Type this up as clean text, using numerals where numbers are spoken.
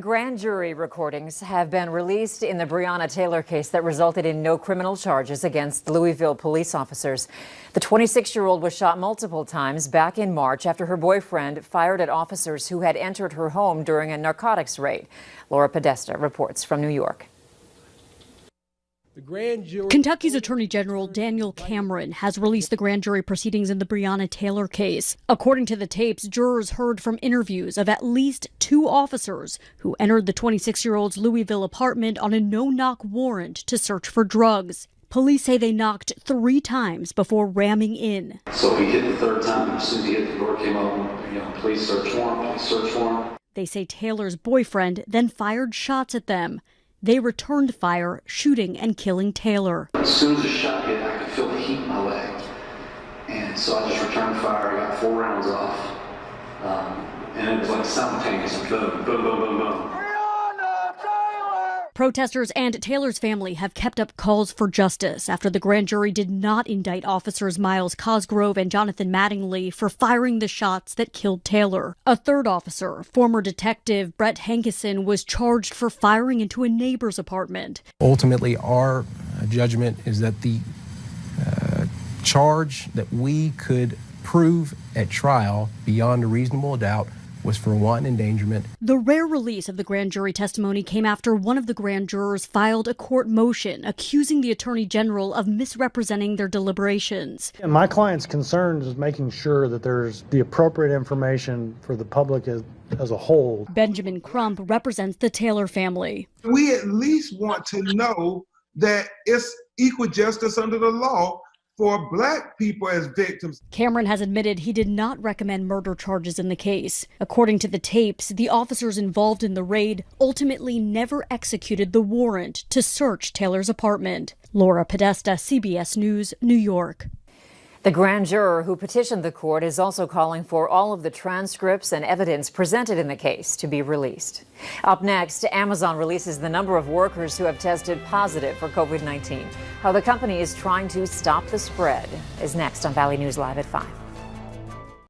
Grand jury recordings have been released in the Breonna Taylor case that resulted in no criminal charges against Louisville police officers. The 26-year-old was shot multiple times back in March after her boyfriend fired at officers who had entered her home during a narcotics raid. Laura Podesta reports from New York. Kentucky's Attorney General Daniel Cameron has released the grand jury proceedings in the Breonna Taylor case. According to the tapes, jurors heard from interviews of at least 2 officers who entered the 26-year-old's Louisville apartment on a no-knock warrant to search for drugs. Police say they knocked 3 times before ramming in. So he hit the 3rd time. As soon as he hit the door, came up, police search warrant. They say Taylor's boyfriend then fired shots at them. They returned fire, shooting and killing Taylor. As soon as the shot hit, I could feel the heat in my leg. And so I just returned fire. I got 4 rounds off. And it was like simultaneous. Boom, boom, boom, boom, boom. Protesters and Taylor's family have kept up calls for justice after the grand jury did not indict officers Miles Cosgrove and Jonathan Mattingly for firing the shots that killed Taylor. A 3rd officer, former detective Brett Hankison, was charged for firing into a neighbor's apartment. Ultimately, our judgment is that the charge that we could prove at trial beyond a reasonable doubt was for wanton endangerment. The rare release of the grand jury testimony came after one of the grand jurors filed a court motion accusing the Attorney General of misrepresenting their deliberations. And my client's concern is making sure that there's the appropriate information for the public as a whole. Benjamin Crump represents the Taylor family. We at least want to know that it's equal justice under the law for Black people as victims. Cameron has admitted he did not recommend murder charges in the case. According to the tapes, the officers involved in the raid ultimately never executed the warrant to search Taylor's apartment. Laura Podesta, CBS News, New York. The grand juror who petitioned the court is also calling for all of the transcripts and evidence presented in the case to be released. Up next, Amazon releases the number of workers who have tested positive for COVID-19. How the company is trying to stop the spread is next on Valley News Live at 5.